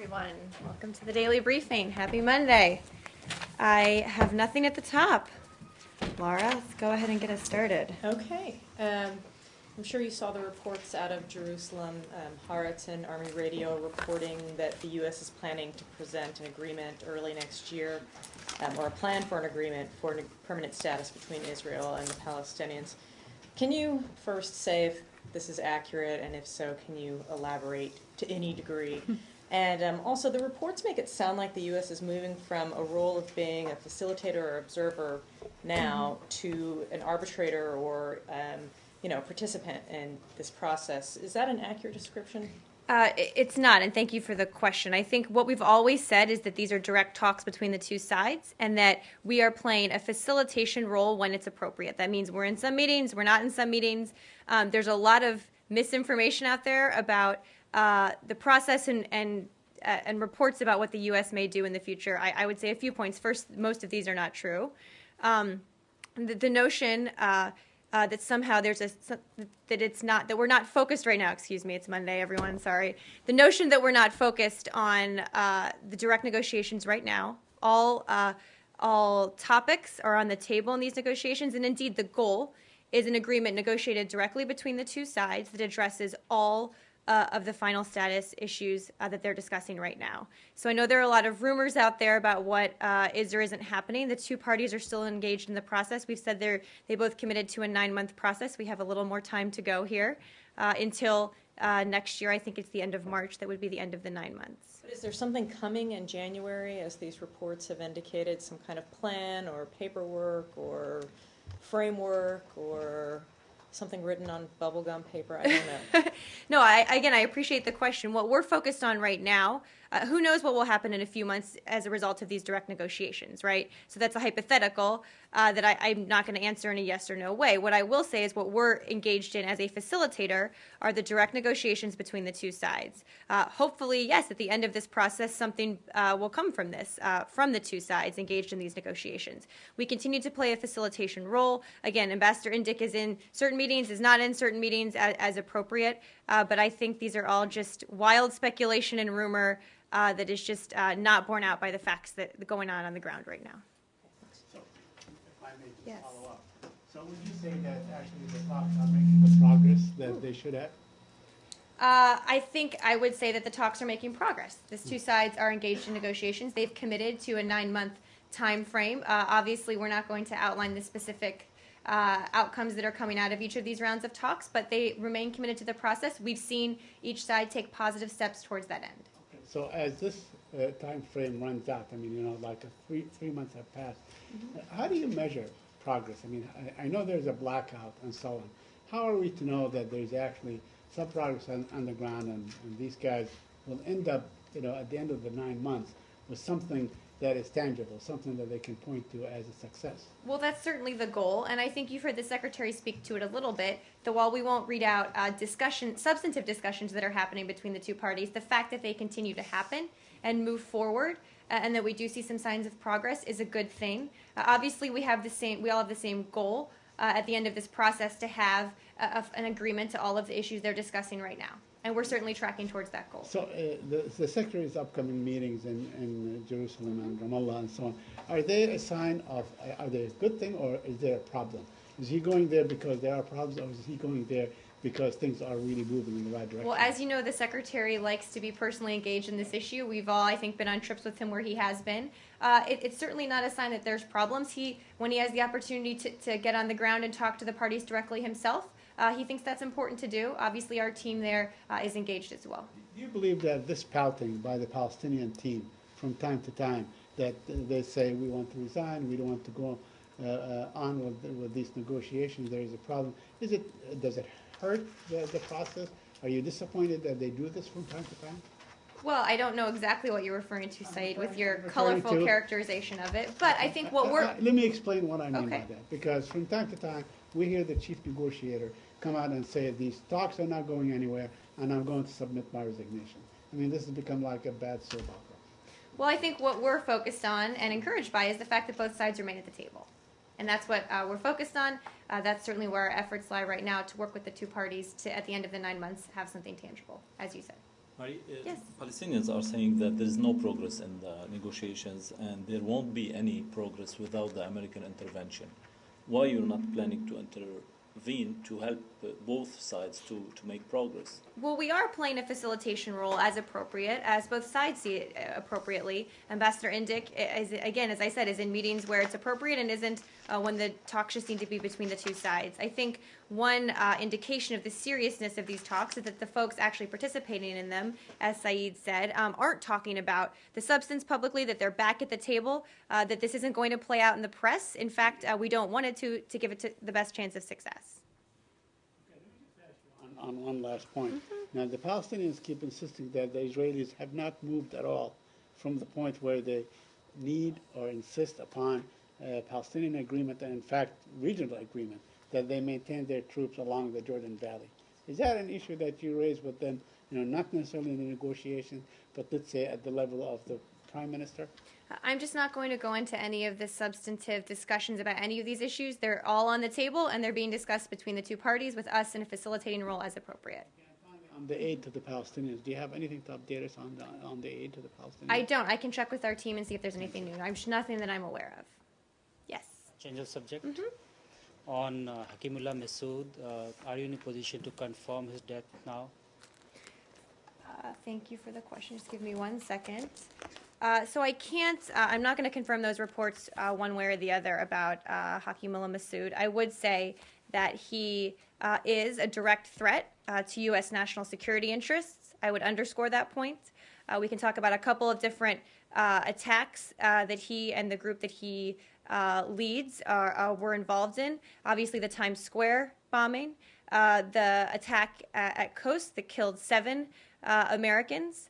everyone. Welcome to the Daily Briefing. Happy Monday. I have nothing at the top. Laura, let's go ahead and get us started. Okay. I'm sure you saw the reports out of Jerusalem, Haaretz and Army Radio reporting that the U.S. is planning to present an agreement early next year, or a plan for an agreement for permanent status between Israel and the Palestinians. Can you first say if this is accurate, and if so, can you elaborate to any degree? And also, the reports make it sound like the U.S. is moving from a role of being a facilitator or observer now to an arbitrator or participant in this process. Is that an accurate description? It's not, and thank you for the question. I think what we've always said is that these are direct talks between the two sides and that we are playing a facilitation role when it's appropriate. That means we're in some meetings, we're not in some meetings. There's a lot of misinformation out there about the process and reports about what the U.S. may do in the future. I would say a few points. First, most of these are not true. The notion that somehow that we're not focused right now. Excuse me, it's Monday, everyone. Sorry. The notion that we're not focused on the direct negotiations right now. All topics are on the table in these negotiations, and indeed, the goal is an agreement negotiated directly between the two sides that addresses all of the final status issues that they're discussing right now. So I know there are a lot of rumors out there about what is or isn't happening. The two parties are still engaged in the process. We've said they both committed to a 9-month process. We have a little more time to go here until next year. I think it's the end of March. That would be the end of the 9 months. But is there something coming in January, as these reports have indicated, some kind of plan or paperwork or framework or something written on bubblegum paper? I don't know. No, I appreciate the question. What we're focused on right now, who knows what will happen in a few months as a result of these direct negotiations, right? So that's a hypothetical that I'm not going to answer in a yes or no way. What I will say is what we're engaged in as a facilitator are the direct negotiations between the two sides. Hopefully, yes, at the end of this process, something will come from this, from the two sides engaged in these negotiations. We continue to play a facilitation role. Again, Ambassador Indyk is in certain meetings, is not in certain meetings as appropriate, but I think these are all just wild speculation and rumor that is just not borne out by the facts that are going on the ground right now. So, if I may just Yes. follow up. So would you say that actually the talks are making the progress that they should have? I think I would say that the talks are making progress. These two sides are engaged in negotiations. They've committed to a 9-month time frame. Obviously, we're not going to outline the specific outcomes that are coming out of each of these rounds of talks, but they remain committed to the process. We've seen each side take positive steps towards that end. Okay. So as this time frame runs out, I mean, like three months have passed, how do you measure progress? I mean, I know there's a blackout and so on. How are we to know that there's actually some progress on the ground and these guys will end up, at the end of the 9 months with something that is tangible, something that they can point to as a success? Well, that's certainly the goal, and I think you've heard the Secretary speak to it a little bit, that while we won't read out substantive discussions that are happening between the two parties, the fact that they continue to happen and move forward, and that we do see some signs of progress is a good thing. Obviously, we all have the same goal at the end of this process to have an agreement to all of the issues they're discussing right now. And we're certainly tracking towards that goal. So the Secretary's upcoming meetings in Jerusalem and Ramallah and so on, are they a sign of, are they a good thing or is there a problem? Is he going there because there are problems or is he going there because things are really moving in the right direction? Well, as you know, the Secretary likes to be personally engaged in this issue. We've all, I think, been on trips with him where he has been. It's certainly not a sign that there's problems. When he has the opportunity to get on the ground and talk to the parties directly himself, he thinks that's important to do. Obviously, our team there is engaged as well. Do you believe that this pouting by the Palestinian team from time to time, that they say we want to resign, we don't want to go on with these negotiations, there is a problem, does it hurt the process? Are you disappointed that they do this from time to time? Well, I don't know exactly what you're referring to, Said, with your colorful characterization of it, but I think what we're... Let me explain what I mean Okay. by that, because from time to time, we hear the chief negotiator come out and say, these talks are not going anywhere, and I'm going to submit my resignation. I mean, this has become like a bad soap opera. Well, I think what we're focused on and encouraged by is the fact that both sides remain at the table. And that's what we're focused on. That's certainly where our efforts lie right now, to work with the two parties to, at the end of the 9 months, have something tangible, as you said. Hari, Yes. Palestinians are saying that there is no progress in the negotiations and there won't be any progress without the American intervention. Why you're not planning to intervene to help both sides to make progress? Well, we are playing a facilitation role as appropriate, as both sides see it appropriately. Ambassador Indyk, is, again, as I said, is in meetings where it's appropriate and isn't when the talks just need to be between the two sides. I think one indication of the seriousness of these talks is that the folks actually participating in them, as Saeed said, aren't talking about the substance publicly, that they're back at the table, that this isn't going to play out in the press. In fact, we don't want it to give it to the best chance of success. On one last point. Now, the Palestinians keep insisting that the Israelis have not moved at all from the point where they need or insist upon a Palestinian agreement and, in fact, regional agreement, that they maintain their troops along the Jordan Valley. Is that an issue that you raise with them, not necessarily in the negotiation, but let's say at the level of the Prime Minister? I'm just not going to go into any of the substantive discussions about any of these issues. They're all on the table, and they're being discussed between the two parties with us in a facilitating role as appropriate. On the aid to the Palestinians, do you have anything to update us on the aid to the Palestinians? I don't. I can check with our team and see if there's anything new. I'm nothing that I'm aware of. Yes. Change of subject. On Hakimullah Masood, are you in a position to confirm his death now? Thank you for the question. Just give me 1 second. So I can't, I'm not going to confirm those reports one way or the other about Hakimullah Masood. I would say that he is a direct threat to U.S. national security interests. I would underscore that point. We can talk about a couple of different attacks that he and the group that he leads were involved in. Obviously, the Times Square bombing, the attack at Khost that killed 7 Americans.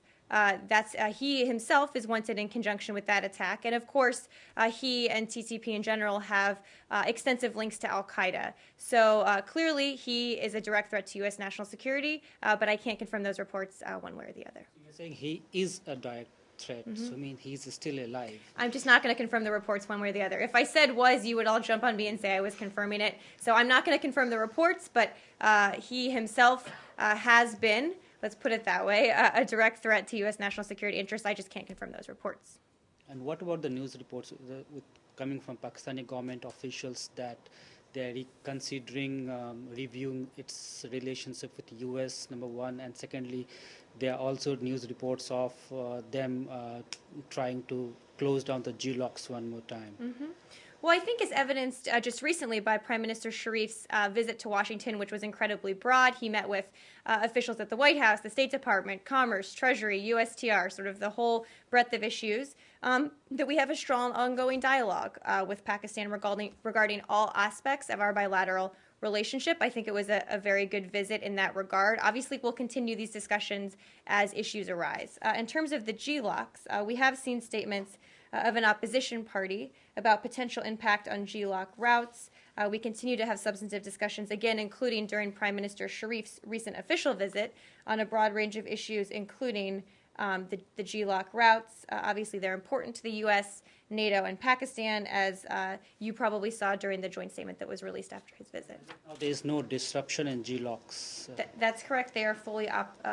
He himself is wanted in conjunction with that attack. And of course, he and TTP in general have extensive links to Al-Qaeda. So clearly, he is a direct threat to U.S. national security, but I can't confirm those reports one way or the other. You're saying he is a direct threat, so I mean he's still alive. I'm just not going to confirm the reports one way or the other. If I said was, you would all jump on me and say I was confirming it. So I'm not going to confirm the reports, but he himself has been, let's put it that way, a direct threat to U.S. national security interests. I just can't confirm those reports. And what about the news reports coming from Pakistani government officials that they're considering reviewing its relationship with the U.S., number one, and secondly, there are also news reports of them trying to close down the GLOCs one more time. Well, I think as evidenced just recently by Prime Minister Sharif's visit to Washington, which was incredibly broad. He met with officials at the White House, the State Department, Commerce, Treasury, USTR, sort of the whole breadth of issues, that we have a strong ongoing dialogue with Pakistan regarding all aspects of our bilateral relationship. I think it was a very good visit in that regard. Obviously, we'll continue these discussions as issues arise. In terms of the GLOCs, we have seen statements of an opposition party about potential impact on GLOC routes. We continue to have substantive discussions, again, including during Prime Minister Sharif's recent official visit on a broad range of issues, including the GLOC routes. Obviously, they're important to the U.S., NATO, and Pakistan, as you probably saw during the joint statement that was released after his visit. There is no disruption in GLOCs. That's correct. They are fully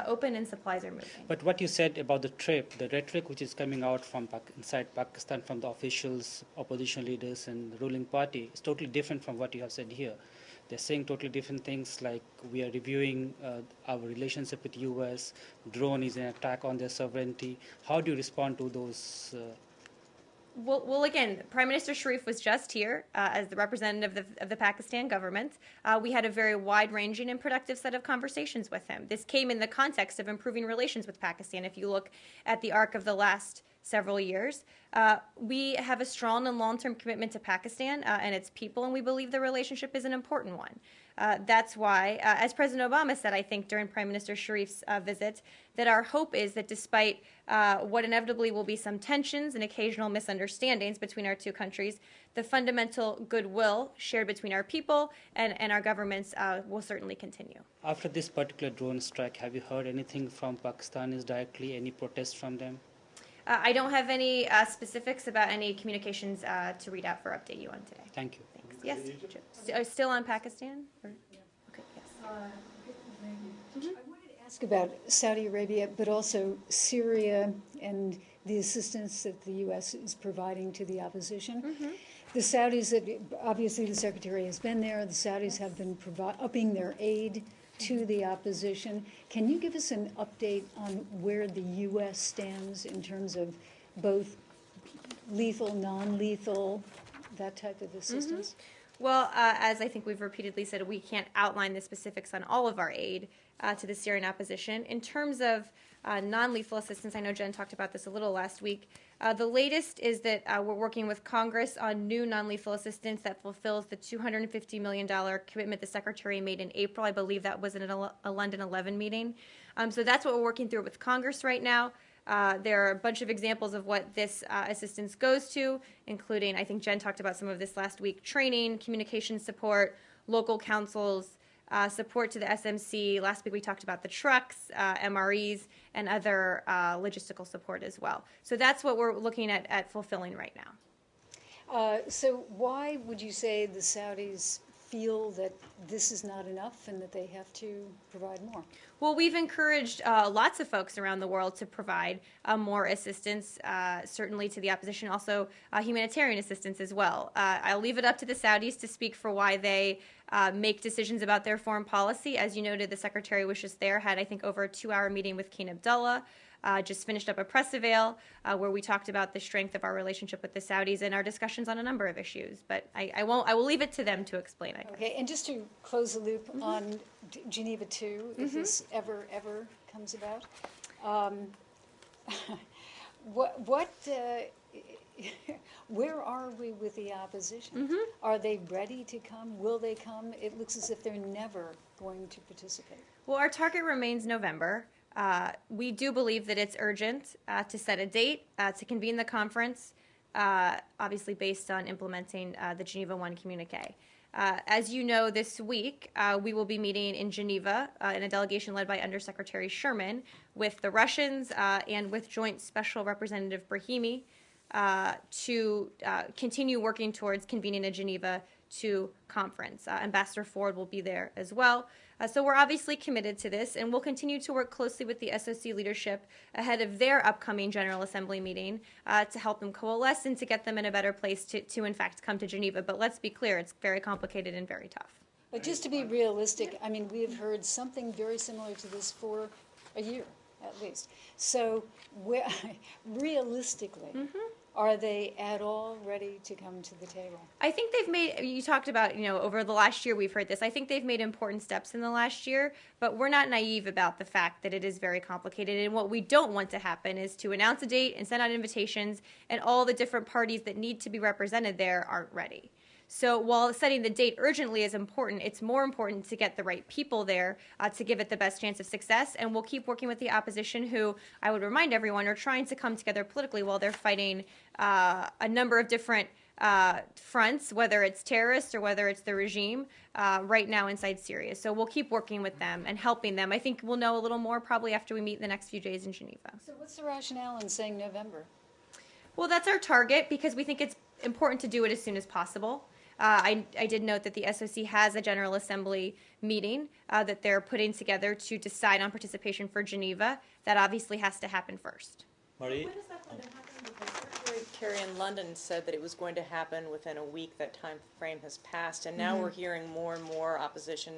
open and supplies are moving. But what you said about the trip, the rhetoric which is coming out from inside Pakistan from the officials, opposition leaders, and the ruling party is totally different from what you have said here. They're saying totally different things like we are reviewing our relationship with the U.S., drone is an attack on their sovereignty. How do you respond to those? Well, again, Prime Minister Sharif was just here as the representative of the Pakistan government. We had a very wide-ranging and productive set of conversations with him. This came in the context of improving relations with Pakistan. If you look at the arc of the last several years, we have a strong and long-term commitment to Pakistan and its people, and we believe the relationship is an important one. That's why, as President Obama said, I think, during Prime Minister Sharif's visit, that our hope is that despite what inevitably will be some tensions and occasional misunderstandings between our two countries, the fundamental goodwill shared between our people and our governments will certainly continue. After this particular drone strike, have you heard anything from Pakistanis directly, any protests from them? I don't have any specifics about any communications to read out for update you on today. Thank you. Yes? Still on Pakistan? Or? Okay, yes. I wanted to Ask about Saudi Arabia, but also Syria and the assistance that the U.S. is providing to the opposition. The Saudis, obviously the Secretary has been there, the Saudis have been upping their aid to the opposition. Can you give us an update on where the U.S. stands in terms of both lethal, non-lethal, that type of assistance? Well, as I think we've repeatedly said, we can't outline the specifics on all of our aid to the Syrian opposition. In terms of non-lethal assistance, I know Jen talked about this a little last week. The latest is that we're working with Congress on new non-lethal assistance that fulfills the $250 million commitment the Secretary made in April. I believe that was in a London 11 meeting. So that's what we're working through with Congress right now. There are a bunch of examples of what this assistance goes to, including, I think Jen talked about some of this last week, training, communication support, local councils, support to the SMC. Last week we talked about the trucks, MREs, and other logistical support as well. So that's what we're looking at fulfilling right now. So why would you say the Saudis feel that this is not enough and that they have to provide more? Well, we've encouraged lots of folks around the world to provide more assistance, certainly to the opposition, also humanitarian assistance as well. I'll leave it up to the Saudis to speak for why they make decisions about their foreign policy. As you noted, the Secretary was just there, had, I think, over a 2-hour meeting with King Abdullah. Just finished up a press avail where we talked about the strength of our relationship with the Saudis and our discussions on a number of issues. But I will leave it to them to explain, I guess. Okay, and just to close the loop on Geneva II, if this ever comes about, where are we with the opposition? Are they ready to come? Will they come? It looks as if they're never going to participate. Well, our target remains November. We do believe that it's urgent to set a date to convene the conference, obviously based on implementing the Geneva I communique. As you know, this week we will be meeting in Geneva in a delegation led by Undersecretary Sherman with the Russians and with Joint Special Representative Brahimi to continue working towards convening a Geneva II conference. Ambassador Ford will be there as well. So we're obviously committed to this, and we'll continue to work closely with the SOC leadership ahead of their upcoming General Assembly meeting to help them coalesce and to get them in a better place to in fact, come to Geneva. But let's be clear, it's very complicated and very tough. But just to be realistic, I mean, we have heard something very similar to this for a year, at least. So realistically, are they at all ready to come to the table? I think they've made, you talked about, over the last year we've heard this. I think they've made important steps in the last year, but we're not naive about the fact that it is very complicated. And what we don't want to happen is to announce a date and send out invitations, and all the different parties that need to be represented there aren't ready. So while setting the date urgently is important, it's more important to get the right people there to give it the best chance of success. And we'll keep working with the opposition, who, I would remind everyone, are trying to come together politically while they're fighting a number of different fronts, whether it's terrorists or whether it's the regime, right now inside Syria. So we'll keep working with them and helping them. I think we'll know a little more probably after we meet in the next few days in Geneva. So what's the rationale in saying November? Well, that's our target because we think it's important to do it as soon as possible. I did note that the SOC has a General Assembly meeting that they're putting together to decide on participation for Geneva. That obviously has to happen first. Marie? When is that going to happen? Because Secretary Kerry in London said that it was going to happen within a week. That time frame has passed, and now we're hearing more and more opposition,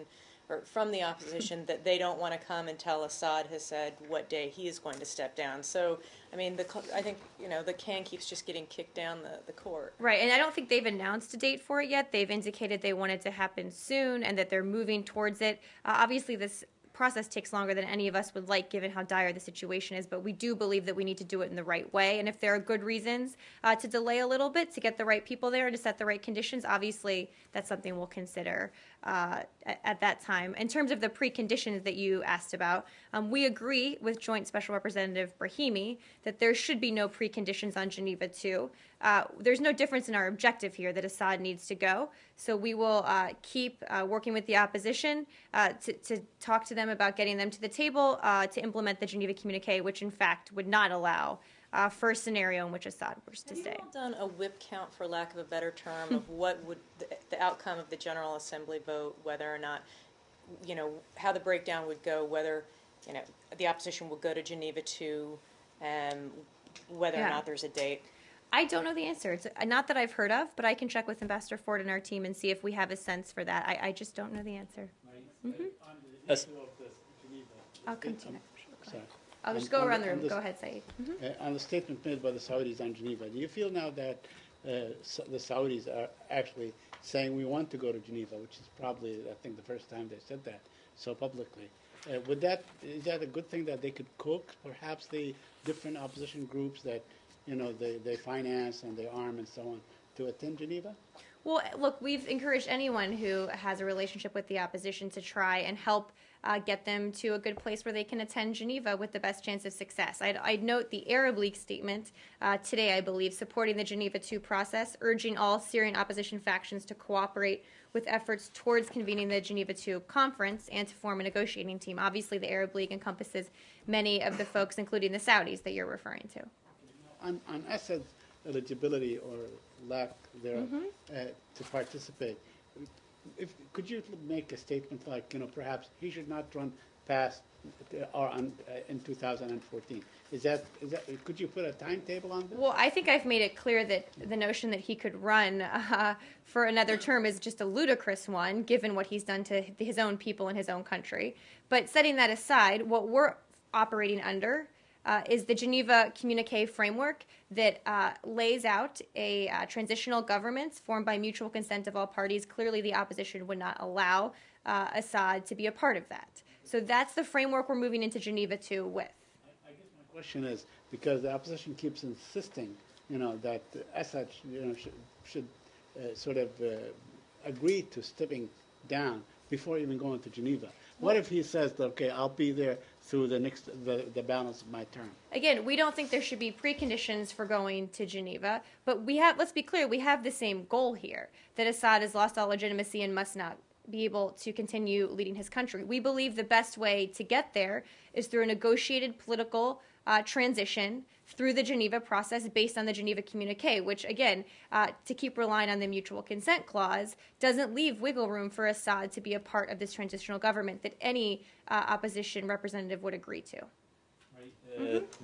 or from the opposition, that they don't want to come until Assad has said what day he is going to step down. So, I mean, I think the can keeps just getting kicked down the court. Right, and I don't think they've announced a date for it yet. They've indicated they want it to happen soon and that they're moving towards it. Obviously, this process takes longer than any of us would like, given how dire the situation is, but we do believe that we need to do it in the right way. And if there are good reasons to delay a little bit to get the right people there and to set the right conditions, obviously that's something we'll consider at that time. In terms of the preconditions that you asked about, we agree with Joint Special Representative Brahimi that there should be no preconditions on Geneva II. There's no difference in our objective here that Assad needs to go. So we will keep working with the opposition to talk to them about getting them to the table to implement the Geneva communique, which in fact would not allow for a scenario in which Assad was to stay. Have you all done a whip count, for lack of a better term, of what would the outcome of the General Assembly vote, whether or not, how the breakdown would go, whether the opposition will go to Geneva to, whether or Yeah. not there's a date. I don't know the answer. It's not that I've heard of, but I can check with Ambassador Ford and our team and see if we have a sense for that. I just don't know the answer. Yes. I'll come to you next. Sorry. I'll just On- go on around the- the on room. this- Go ahead, Saeed. On the statement made by the Saudis on Geneva, do you feel now that the Saudis are actually saying we want to go to Geneva, which is probably, I think, the first time they said that so publicly? Is that a good thing that they could coax perhaps the different opposition groups that, they finance and they arm and so on to attend Geneva? Well, look, we've encouraged anyone who has a relationship with the opposition to try and help get them to a good place where they can attend Geneva with the best chance of success. I'd note the Arab League statement today, I believe, supporting the Geneva II process, urging all Syrian opposition factions to cooperate with efforts towards convening the Geneva II conference and to form a negotiating team. Obviously, the Arab League encompasses many of the folks, including the Saudis, that you're referring to. On Assad's eligibility or lack thereof to participate, could you make a statement like, perhaps he should not run past in 2014? Is that? Could you put a timetable on this? Well, I think I've made it clear that the notion that he could run for another term is just a ludicrous one, given what he's done to his own people in his own country. But setting that aside, what we're operating under is the Geneva Communique framework that lays out a transitional government formed by mutual consent of all parties. Clearly, the opposition would not allow Assad to be a part of that. So that's the framework we're moving into Geneva II with. I guess my question is, because the opposition keeps insisting, that Assad, should sort of agree to stepping down before even going to Geneva. What if he says, okay, I'll be there through the balance of my term? Again, we don't think there should be preconditions for going to Geneva, but let's be clear, we have the same goal here, that Assad has lost all legitimacy and must not be able to continue leading his country. We believe the best way to get there is through a negotiated political transition through the Geneva process based on the Geneva Communique, which, again, to keep relying on the mutual consent clause, doesn't leave wiggle room for Assad to be a part of this transitional government that any opposition representative would agree to.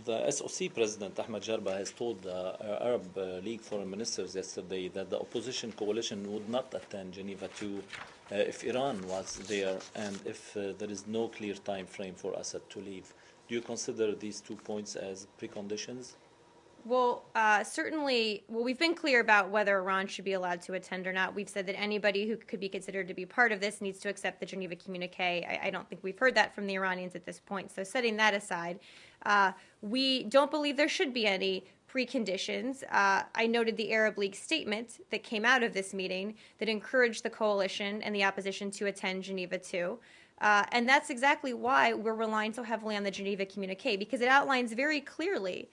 The SOC President Ahmed Jarba has told the Arab League foreign ministers yesterday that the opposition coalition would not attend Geneva II if Iran was there and if there is no clear time frame for Assad to leave. Do you consider these 2 points as preconditions? Well, certainly, we've been clear about whether Iran should be allowed to attend or not. We've said that anybody who could be considered to be part of this needs to accept the Geneva Communique. I don't think we've heard that from the Iranians at this point. So setting that aside, we don't believe there should be any preconditions. I noted the Arab League statement that came out of this meeting that encouraged the coalition and the opposition to attend Geneva II. And that's exactly why we're relying so heavily on the Geneva Communique, because it outlines very clearly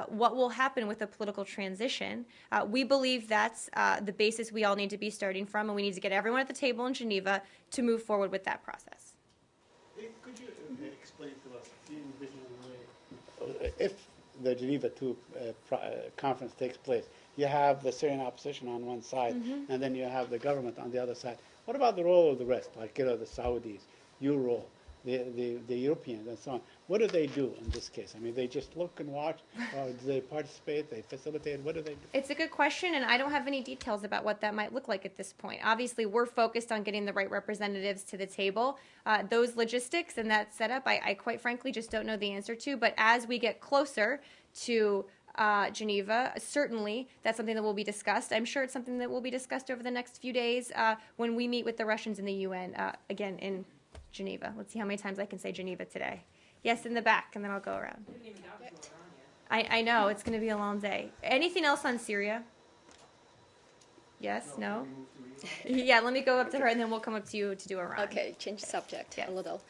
what will happen with a political transition. We believe that's the basis we all need to be starting from, and we need to get everyone at the table in Geneva to move forward with that process. Could you explain to us, do you envision a way, if the Geneva II conference takes place, you have the Syrian opposition on one side, and then you have the government on the other side. What about the role of the rest, like the Saudis, your role, the Europeans, and so on? What do they do in this case? I mean, they just look and watch, or do they participate? They facilitate? What do they do? It's a good question, and I don't have any details about what that might look like at this point. Obviously, we're focused on getting the right representatives to the table. Those logistics and that setup, I quite frankly just don't know the answer to. But as we get closer to Geneva, certainly that's something that will be discussed. I'm sure it's something that will be discussed over the next few days when we meet with the Russians in the UN, again, in Geneva. Let's see how many times I can say Geneva today. Yes, in the back, and then I'll go around. I know, it's going to be a long day. Anything else on Syria? Yes, no? Yeah, let me go up to her, and then we'll come up to you to do Iran. Okay, change subject Yes. a little.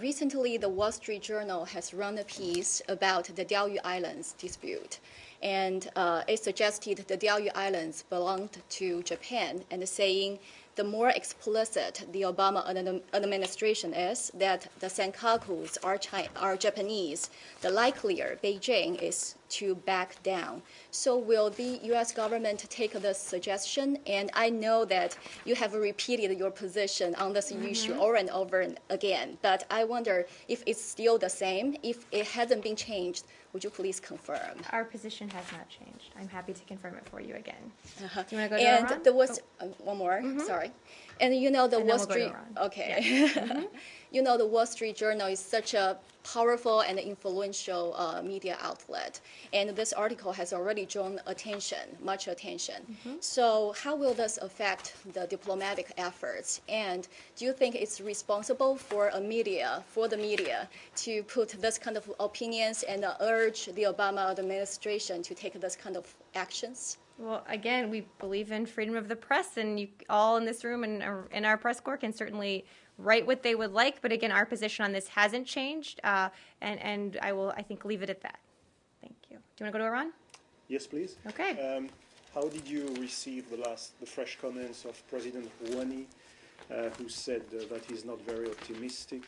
Recently, the Wall Street Journal has run a piece about the Diaoyu Islands dispute. And it suggested the Diaoyu Islands belonged to Japan, and saying the more explicit the Obama administration is that the Senkakus are Japanese, the likelier Beijing is to back down. So will the U.S. government take this suggestion? And I know that you have repeated your position on this issue over and over again, but I wonder if it's still the same. If it hasn't been changed, would you please confirm? Our position has not changed. I'm happy to confirm it for you again. Do you want to go to And Iran? there was one more, sorry. And you know the And then Wall we'll go to Street. Iran. Okay. You know the Wall Street Journal is such a powerful and influential media outlet, and this article has already drawn attention, much attention. So how will this affect the diplomatic efforts? And do you think it's responsible for the media, to put this kind of opinions and urge the Obama administration to take this kind of actions? Well, again, we believe in freedom of the press, and you all in this room and in our press corps can certainly write what they would like. But again, our position on this hasn't changed, and I will, I think, leave it at that. Thank you. Do you want to go to Iran? Yes, please. Okay. How did you receive the fresh comments of President Rouhani, who said that he's not very optimistic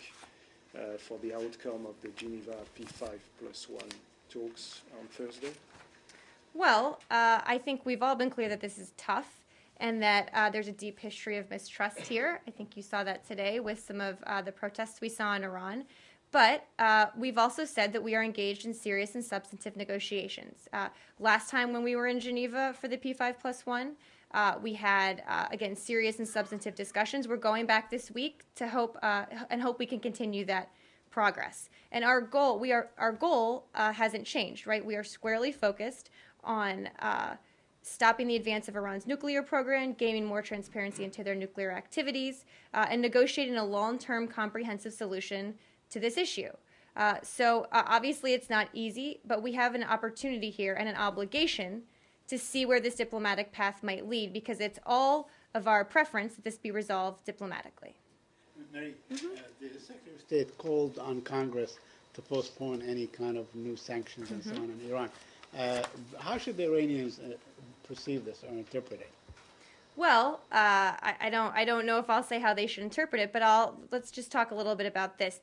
for the outcome of the Geneva P5+1 talks on Thursday? Well, I think we've all been clear that this is tough and that there's a deep history of mistrust here. I think you saw that today with some of the protests we saw in Iran. But we've also said that we are engaged in serious and substantive negotiations. Last time when we were in Geneva for the P5+1, we had, again, serious and substantive discussions. We're going back this week to hope we can continue that progress. And our goal hasn't changed, right? We are squarely focused on stopping the advance of Iran's nuclear program, gaining more transparency into their nuclear activities, and negotiating a long-term comprehensive solution to this issue. So obviously it's not easy, but we have an opportunity here and an obligation to see where this diplomatic path might lead, because it's all of our preference that this be resolved diplomatically. Mary, the Secretary of State called on Congress to postpone any kind of new sanctions and so on in Iran. How should the Iranians perceive this or interpret it? Well, I don't know if I'll say how they should interpret it, but let's just talk a little bit about this.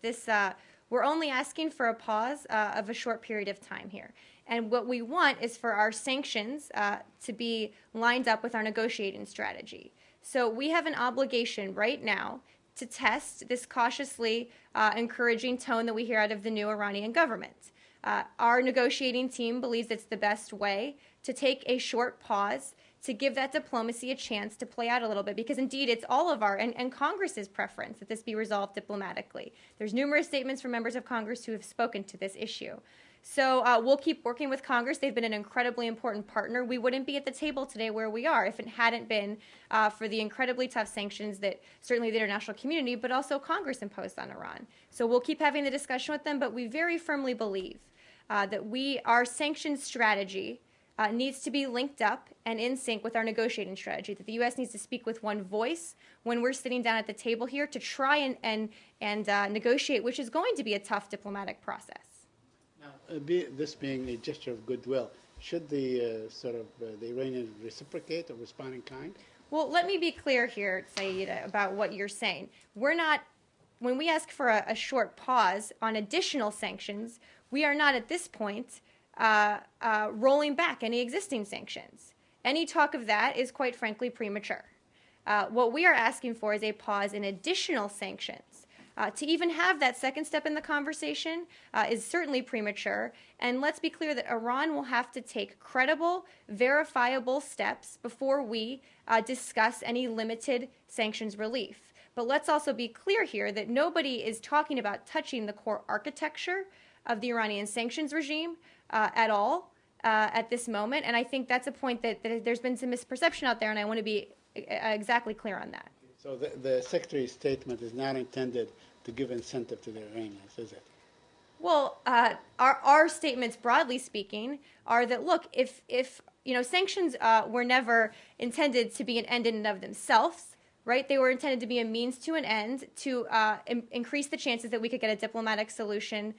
We're only asking for a pause of a short period of time here. And what we want is for our sanctions to be lined up with our negotiating strategy. So we have an obligation right now to test this cautiously encouraging tone that we hear out of the new Iranian government. Our negotiating team believes it's the best way to take a short pause to give that diplomacy a chance to play out a little bit, because indeed it's all of our and Congress's preference that this be resolved diplomatically. There's numerous statements from members of Congress who have spoken to this issue. So we'll keep working with Congress. They've been an incredibly important partner. We wouldn't be at the table today where we are if it hadn't been for the incredibly tough sanctions that certainly the international community, but also Congress imposed on Iran. So we'll keep having the discussion with them, but we very firmly believe that our sanctions strategy needs to be linked up and in sync with our negotiating strategy, that the U.S. needs to speak with one voice when we're sitting down at the table here to try and negotiate, which is going to be a tough diplomatic process. Now, this being a gesture of goodwill, should the the Iranians reciprocate or respond in kind? Well, let me be clear here, Saeed, about what you're saying. When we ask for a short pause on additional sanctions, we are not at this point rolling back any existing sanctions. Any talk of that is quite frankly premature. What we are asking for is a pause in additional sanctions. To even have that second step in the conversation is certainly premature. And let's be clear that Iran will have to take credible, verifiable steps before we discuss any limited sanctions relief. But let's also be clear here that nobody is talking about touching the core architecture of the Iranian sanctions regime at all at this moment. And I think that's a point that there's been some misperception out there, and I want to be exactly clear on that. So the Secretary's statement is not intended to give incentive to the Iranians, is it? Well, our statements, broadly speaking, are that, look, if sanctions were never intended to be an end in and of themselves, right? They were intended to be a means to an end to increase the chances that we could get a diplomatic solution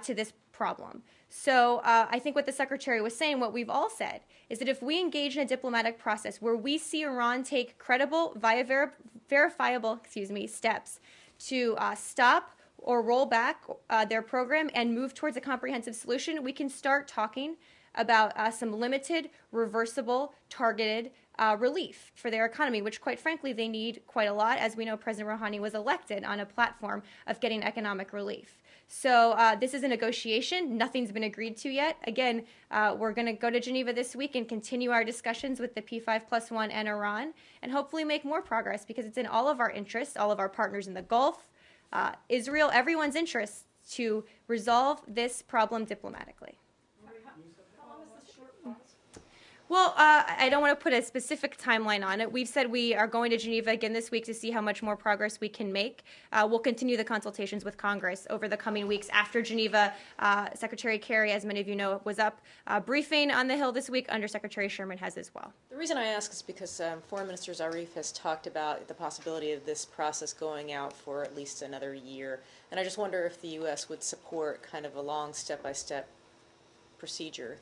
to this problem. So I think what the Secretary was saying, what we've all said, is that if we engage in a diplomatic process where we see Iran take credible, verifiable steps to stop or roll back their program and move towards a comprehensive solution, we can start talking about some limited, reversible, targeted relief for their economy, which quite frankly they need quite a lot. As we know, President Rouhani was elected on a platform of getting economic relief. So this is a negotiation. Nothing's been agreed to yet. Again, we're going to go to Geneva this week and continue our discussions with the P5+1 and Iran and hopefully make more progress because it's in all of our interests, all of our partners in the Gulf, Israel, everyone's interests to resolve this problem diplomatically. Well, I don't want to put a specific timeline on it. We've said we are going to Geneva again this week to see how much more progress we can make. We'll continue the consultations with Congress over the coming weeks after Geneva. Secretary Kerry, as many of you know, was up briefing on the Hill this week. Under Secretary Sherman has as well. The reason I ask is because Foreign Minister Zarif has talked about the possibility of this process going out for at least another year. And I just wonder if the U.S. would support kind of a long step-by-step procedure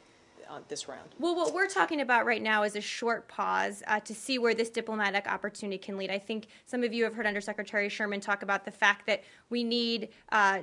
on this round. Well, what we're talking about right now is a short pause to see where this diplomatic opportunity can lead. I think some of you have heard Undersecretary Sherman talk about the fact that we need, a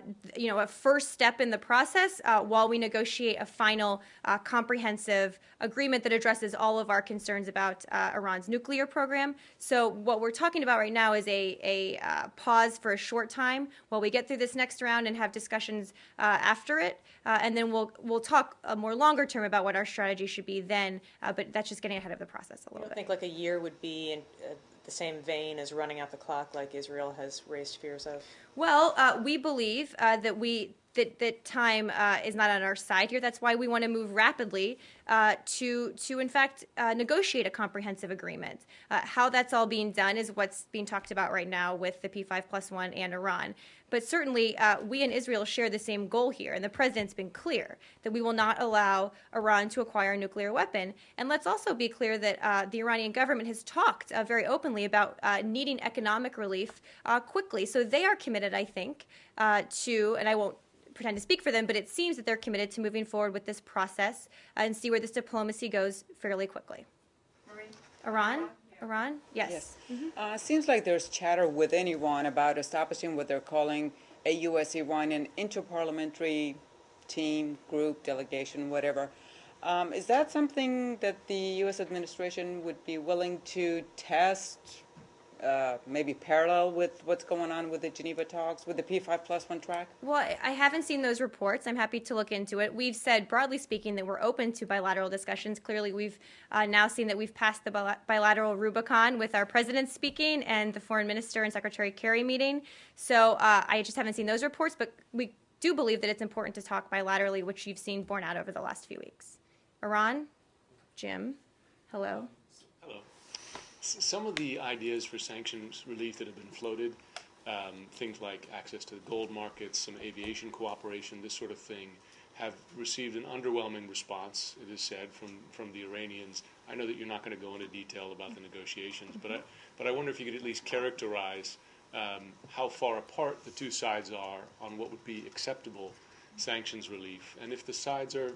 first step in the process while we negotiate a final comprehensive agreement that addresses all of our concerns about Iran's nuclear program. So what we're talking about right now is a pause for a short time while we get through this next round and have discussions after it, and then we'll talk more longer term about what our strategy should be then, but that's just getting ahead of the process a little bit. I think like a year would be in the same vein as running out the clock like Israel has raised fears of? Well, we believe that time is not on our side here. That's why we want to move rapidly to in fact negotiate a comprehensive agreement. How that's all being done is what's being talked about right now with the P5+1 and Iran. But certainly, we and Israel share the same goal here, and the president's been clear that we will not allow Iran to acquire a nuclear weapon. And let's also be clear that the Iranian government has talked very openly about needing economic relief quickly. So they are committed, I think, to, and I won't pretend to speak for them, but it seems that they're committed to moving forward with this process and see where this diplomacy goes fairly quickly. Iran? Iran? Yes. It seems like there's chatter within Iran about establishing what they're calling a U.S.-Iranian interparliamentary team, group, delegation, whatever. Is that something that the U.S. administration would be willing to test, maybe parallel with what's going on with the Geneva talks, with the P5+1 track? Well, I haven't seen those reports. I'm happy to look into it. We've said, broadly speaking, that we're open to bilateral discussions. Clearly, we've now seen that we've passed the bilateral Rubicon with our president speaking and the foreign minister and Secretary Kerry meeting. So I just haven't seen those reports, but we do believe that it's important to talk bilaterally, which you've seen borne out over the last few weeks. Iran? Jim? Hello? Hello. Some of the ideas for sanctions relief that have been floated, things like access to the gold markets, some aviation cooperation, this sort of thing, have received an underwhelming response, it is said, from the Iranians. I know that you're not going to go into detail about the negotiations, but I wonder if you could at least characterize how far apart the two sides are on what would be acceptable sanctions relief. And if the sides are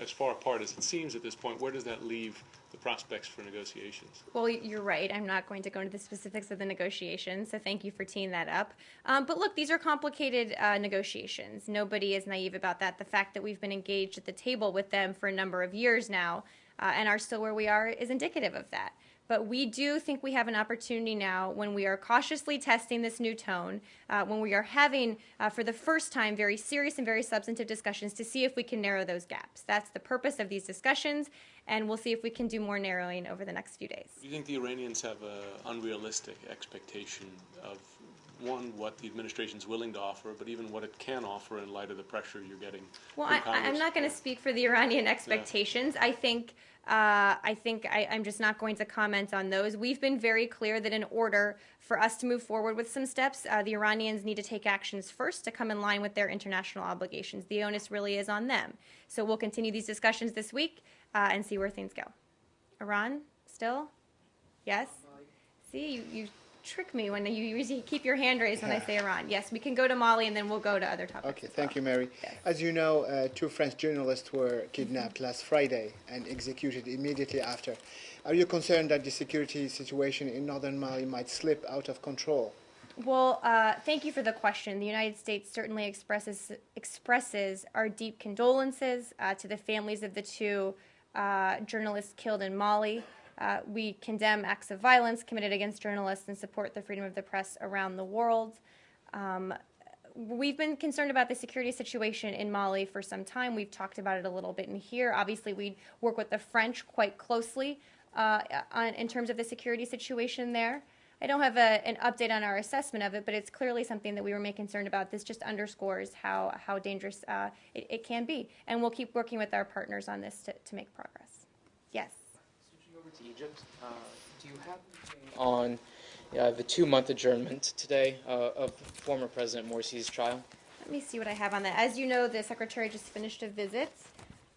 as far apart as it seems at this point, where does that leave the prospects for negotiations? Well, you're right. I'm not going to go into the specifics of the negotiations, so thank you for teeing that up. But look, these are complicated negotiations. Nobody is naive about that. The fact that we've been engaged at the table with them for a number of years now and are still where we are is indicative of that. But we do think we have an opportunity now when we are cautiously testing this new tone, when we are having, for the first time, very serious and very substantive discussions to see if we can narrow those gaps. That's the purpose of these discussions, and we'll see if we can do more narrowing over the next few days. Do you think the Iranians have an unrealistic expectation of, one, what the administration is willing to offer, but even what it can offer in light of the pressure you're getting well, from Congress? I'm not going to speak for the Iranian expectations. Yeah. I think I'm just not going to comment on those. We've been very clear that in order for us to move forward with some steps, the Iranians need to take actions first to come in line with their international obligations. The onus really is on them. So we'll continue these discussions this week and see where things go. Iran, still? Yes? See, you trick me when you usually keep your hand raised when I say Iran. Yes, we can go to Mali and then we'll go to other topics. Okay, thank you, Mary. Yes. As you know, two French journalists were kidnapped last Friday and executed immediately after. Are you concerned that the security situation in northern Mali might slip out of control? Well, thank you for the question. The United States certainly expresses our deep condolences to the families of the two journalists killed in Mali. We condemn acts of violence committed against journalists and support the freedom of the press around the world. We've been concerned about the security situation in Mali for some time. We've talked about it a little bit in here. Obviously, we work with the French quite closely in terms of the security situation there. I don't have an update on our assessment of it, but it's clearly something that we remain concerned about. This just underscores how dangerous it can be. And we'll keep working with our partners on this to make progress. Yes? Switching over to Egypt, do you have anything on the 2-month adjournment today of former President Morsi's trial? Let me see what I have on that. As you know, the Secretary just finished a visit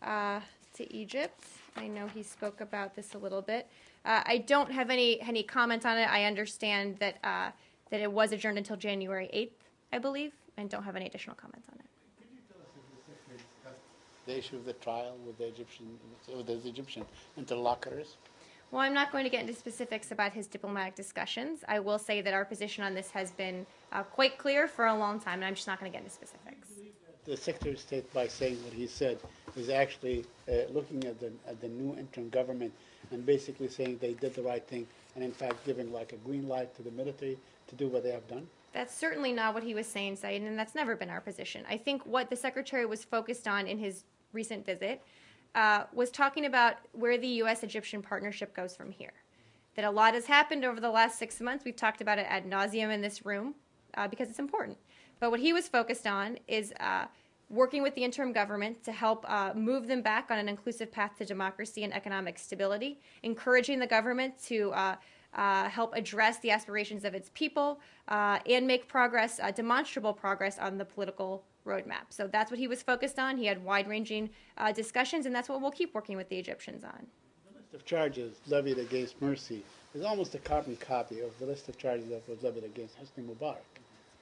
to Egypt. I know he spoke about this a little bit. I don't have any comment on it. I understand that that it was adjourned until January 8th, I believe, and don't have any additional comments on it. Could you tell us if the Secretary discussed the issue of the trial with the Egyptian interlocutors? Well, I'm not going to get into specifics about his diplomatic discussions. I will say that our position on this has been quite clear for a long time, and I'm just not going to get into specifics. The Secretary of State, by saying what he said, is actually looking at the new interim government and basically saying they did the right thing, and in fact giving like a green light to the military to do what they have done? That's certainly not what he was saying, Saeed, and that's never been our position. I think what the Secretary was focused on in his recent visit was talking about where the U.S.-Egyptian partnership goes from here. That a lot has happened over the last 6 months. We've talked about it ad nauseum in this room because it's important. But what he was focused on is working with the interim government to help move them back on an inclusive path to democracy and economic stability, encouraging the government to help address the aspirations of its people and make progress, demonstrable progress on the political roadmap. So that's what he was focused on. He had wide-ranging discussions, and that's what we'll keep working with the Egyptians on. The list of charges levied against Morsi is almost a carbon copy of the list of charges that was levied against Hosni Mubarak.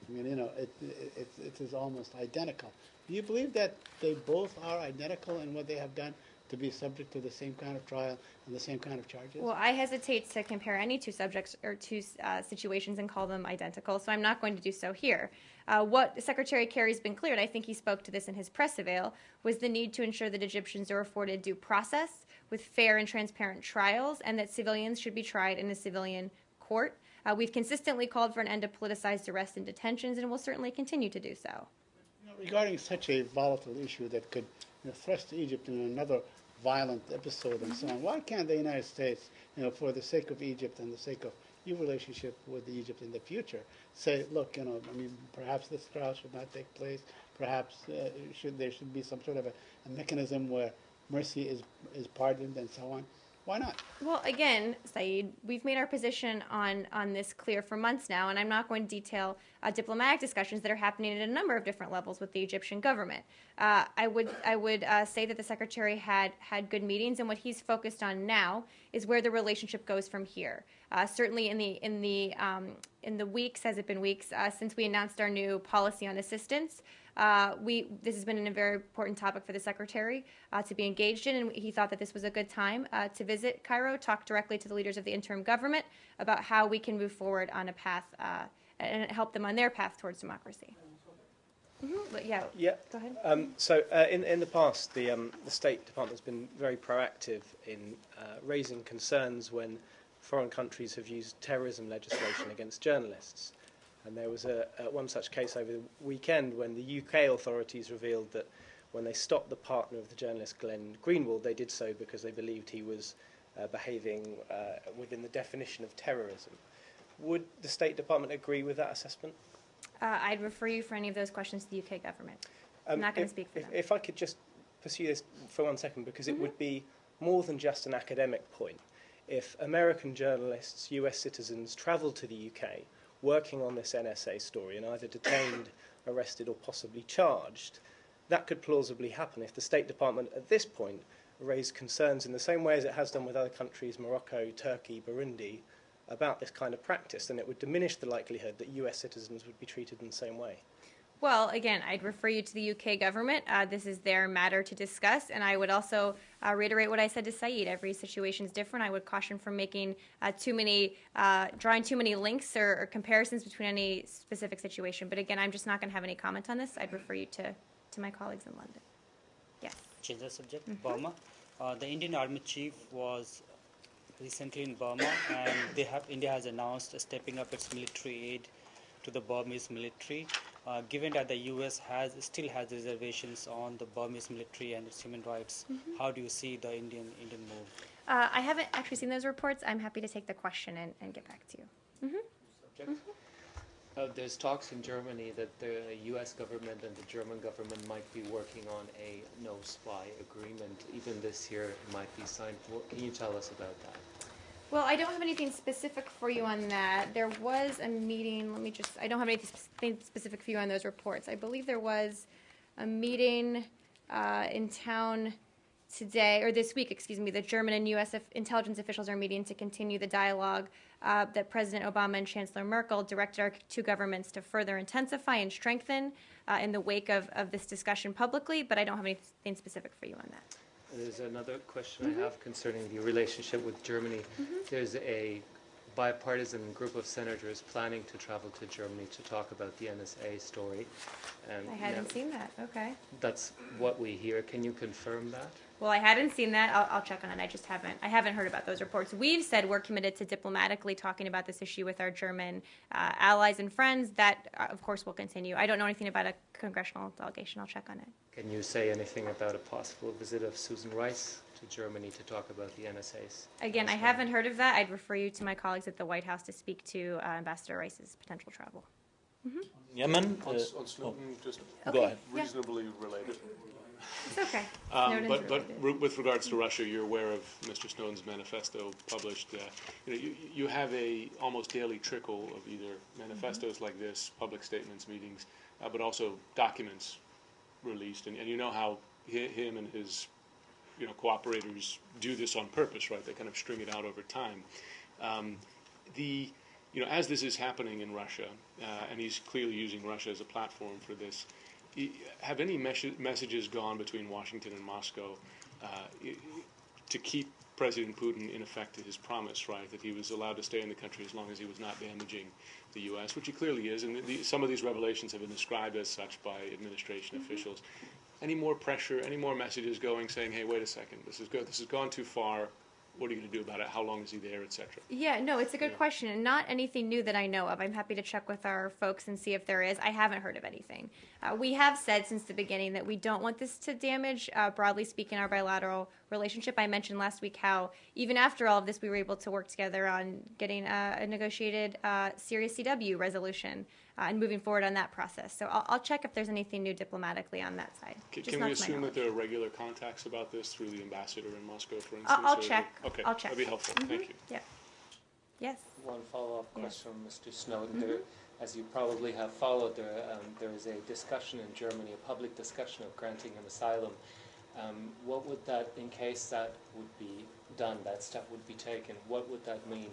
I mean, you know, it is almost identical. Do you believe that they both are identical in what they have done to be subject to the same kind of trial and the same kind of charges? Well, I hesitate to compare any two subjects or two situations and call them identical, so I'm not going to do so here. What Secretary Kerry's been clear, and I think he spoke to this in his press avail, was the need to ensure that Egyptians are afforded due process with fair and transparent trials, and that civilians should be tried in a civilian court. We've consistently called for an end to politicized arrests and detentions, and will certainly continue to do so. Regarding such a volatile issue that could thrust Egypt in another violent episode and so on, why can't the United States, for the sake of Egypt and the sake of your relationship with Egypt in the future, say, look, I mean, perhaps this trial should not take place. Perhaps there should be some sort of a mechanism where Morsi is pardoned and so on. Why not? Well, again, Saeed, we've made our position on this clear for months now, and I'm not going to detail diplomatic discussions that are happening at a number of different levels with the Egyptian government. I would say that the Secretary had good meetings, and what he's focused on now is where the relationship goes from here. Certainly in the weeks, has it been weeks, since we announced our new policy on assistance, this has been a very important topic for the Secretary to be engaged in, and he thought that this was a good time to visit Cairo, talk directly to the leaders of the interim government about how we can move forward on a path and help them on their path towards democracy. Yeah. Go ahead. So in the past, the State Department has been very proactive in raising concerns when foreign countries have used terrorism legislation against journalists. And there was one such case over the weekend when the UK authorities revealed that when they stopped the partner of the journalist Glenn Greenwald, they did so because they believed he was behaving within the definition of terrorism. Would the State Department agree with that assessment? I'd refer you for any of those questions to the UK government. I'm not going to speak for them. If I could just pursue this for 1 second, because it would be more than just an academic point. If American journalists, US citizens, travelled to the UK working on this NSA story and either detained, arrested or possibly charged, that could plausibly happen if the State Department at this point raised concerns in the same way as it has done with other countries, Morocco, Turkey, Burundi, about this kind of practice, then it would diminish the likelihood that US citizens would be treated in the same way. Well, again, I'd refer you to the UK government. This is their matter to discuss, and I would also reiterate what I said to Saeed. Every situation is different. I would caution from making drawing too many links or comparisons between any specific situation. But again, I'm just not going to have any comment on this. I'd refer you to my colleagues in London. Yes. Change the subject. Burma. The Indian Army Chief was recently in Burma, and India has announced stepping up its military aid to the Burmese military. Given that the U.S. still has reservations on the Burmese military and its human rights, how do you see the Indian move? I haven't actually seen those reports. I'm happy to take the question and get back to you. There's talks in Germany that the U.S. government and the German government might be working on a no-spy agreement. Even this year, it might be signed. Can you tell us about that? Well, I don't have anything specific for you on that. There was a meeting. I don't have anything specific for you on those reports. I believe there was a meeting in town today, or this week, excuse me. The German and U.S. intelligence officials are meeting to continue the dialogue that President Obama and Chancellor Merkel directed our two governments to further intensify and strengthen in the wake of this discussion publicly, but I don't have anything specific for you on that. There's another question I have concerning the relationship with Germany. There's a bipartisan group of senators planning to travel to Germany to talk about the NSA story. And I hadn't seen that. Okay. That's what we hear. Can you confirm that? Well, I hadn't seen that. I'll check on it. I haven't heard about those reports. We've said we're committed to diplomatically talking about this issue with our German allies and friends. That, of course, will continue. I don't know anything about a congressional delegation. I'll check on it. Can you say anything about a possible visit of Susan Rice to Germany to talk about the NSAs? Again, I haven't heard of that. I'd refer you to my colleagues at the White House to speak to Ambassador Rice's potential travel. Yemen? On Snowden, just go ahead. Reasonably related. It's okay. But with regards to Russia, you're aware of Mr. Snowden's manifesto published. You have a almost daily trickle of either manifestos like this, public statements, meetings, but also documents released, and you know how him and his cooperators do this on purpose, right? They kind of string it out over time. As this is happening in Russia, and he's clearly using Russia as a platform for this, have any messages gone between Washington and Moscow to keep President Putin in effect to his promise, right, that he was allowed to stay in the country as long as he was not damaging the U.S., which he clearly is, and some of these revelations have been described as such by administration officials. Any more pressure, any more messages going saying, hey, wait a second, this has gone too far, what are you going to do about it, how long is he there, etc.? Yeah, no, it's a good question, and not anything new that I know of. I'm happy to check with our folks and see if there is. I haven't heard of anything. We have said since the beginning that we don't want this to damage, broadly speaking, our bilateral relationship. I mentioned last week how even after all of this, we were able to work together on getting a negotiated Syria CW resolution and moving forward on that process. So I'll check if there's anything new diplomatically on that side. Can we assume that there are regular contacts about this through the ambassador in Moscow, for instance? I'll check. Okay, I'll check. that'd be helpful. Thank you. Yeah. Yes. One follow-up question, Mr. Snowden. As you probably have followed, there is a discussion in Germany, a public discussion of granting him asylum. What would that, in case that would be done, that step would be taken, what would that mean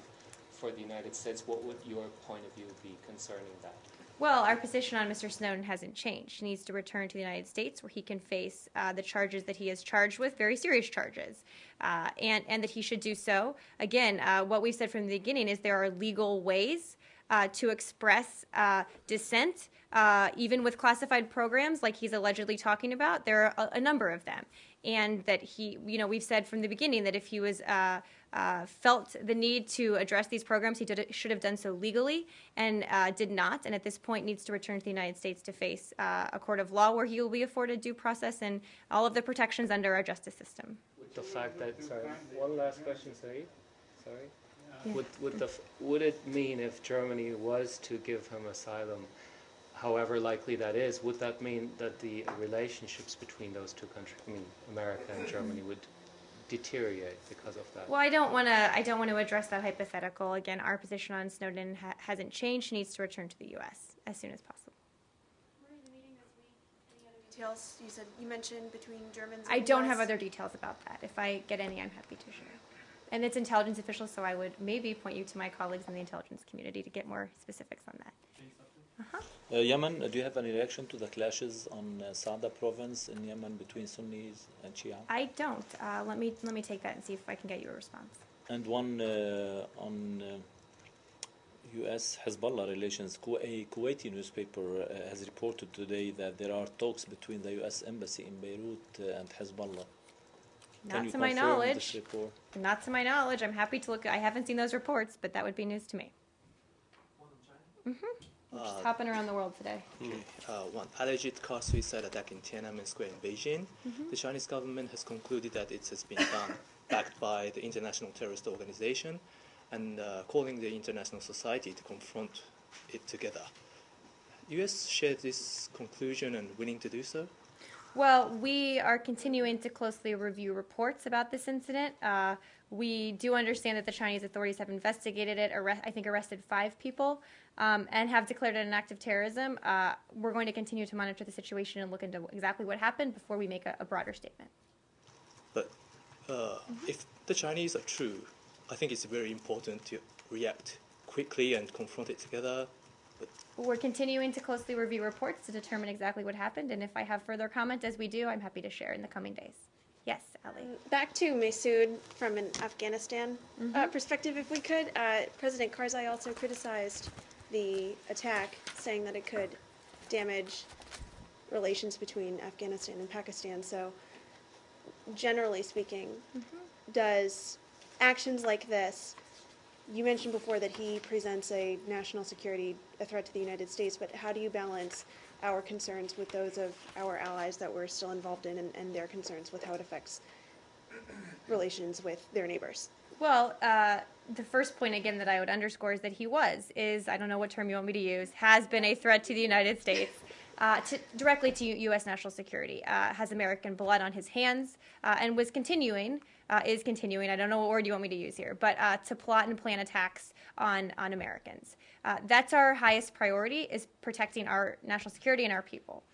for the United States? What would your point of view be concerning that? Well, our position on Mr. Snowden hasn't changed. He needs to return to the United States where he can face the charges that he is charged with, very serious charges, and that he should do so. Again, what we've said from the beginning is there are legal ways to express dissent, even with classified programs like he's allegedly talking about. There are a number of them. And that we've said from the beginning that if he was felt the need to address these programs, he should have done so legally and did not, and at this point needs to return to the United States to face a court of law where he will be afforded due process and all of the protections under our justice system. With the fact that, one last question, sorry. Yeah. Would it mean if Germany was to give him asylum, however likely that is, would that mean that the relationships between those two countries, America and Germany, would deteriorate because of that? Well, I don't want to address that hypothetical. Again, our position on Snowden hasn't changed. He needs to return to the U.S. as soon as possible. Where is the meeting this week? Any other details? You mentioned between Germans and I don't US. have other details about that. If I get any, I'm happy to share. And it's intelligence officials, so I would maybe point you to my colleagues in the intelligence community to get more specifics on that. Yemen, do you have any reaction to the clashes on Sada province in Yemen between Sunnis and Shia? I don't. Let me take that and see if I can get you a response. And one on U.S. Hezbollah relations. A Kuwaiti newspaper has reported today that there are talks between the U.S. embassy in Beirut and Hezbollah. Not to my knowledge. Not to my knowledge. I'm happy to look. I haven't seen those reports, but that would be news to me. Just hopping around the world today. One alleged car suicide attack in Tiananmen Square in Beijing. The Chinese government has concluded that it has been done, backed by the international terrorist organization, and calling the international society to confront it together. U.S. shared this conclusion and willing to do so? Well, we are continuing to closely review reports about this incident. We do understand that the Chinese authorities have investigated it, I think arrested 5 people, and have declared it an act of terrorism. We're going to continue to monitor the situation and look into exactly what happened before we make a broader statement. But if the Chinese are true, I think it's very important to react quickly and confront it together. We're continuing to closely review reports to determine exactly what happened, and if I have further comment as we do, I'm happy to share in the coming days. Yes, Ali. Back to Masood from an Afghanistan perspective, if we could. President Karzai also criticized the attack, saying that it could damage relations between Afghanistan and Pakistan. So, generally speaking, does actions like this, you mentioned before that he presents a national security threat to the United States, but how do you balance our concerns with those of our allies that we're still involved in and their concerns with how it affects relations with their neighbors? Well, the first point, again, that I would underscore is that he I don't know what term you want me to use, has been a threat to the United States, directly to U.S. national security, has American blood on his hands, and is continuing, I don't know what word you want me to use here, but to plot and plan attacks on Americans. That's our highest priority, is protecting our national security and our people.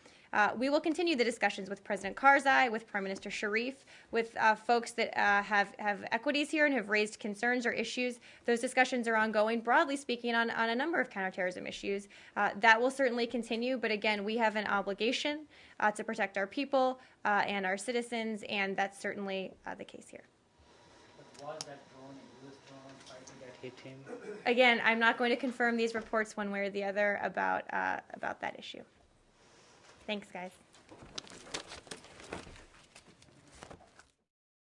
We will continue the discussions with President Karzai, with Prime Minister Sharif, with folks that have equities here and have raised concerns or issues. Those discussions are ongoing, broadly speaking, on a number of counterterrorism issues. That will certainly continue, but again, we have an obligation to protect our people and our citizens, and that's certainly the case here. But was that drone a U.S. drone fighter that hit him? Again, I'm not going to confirm these reports one way or the other about that issue. Thanks, guys.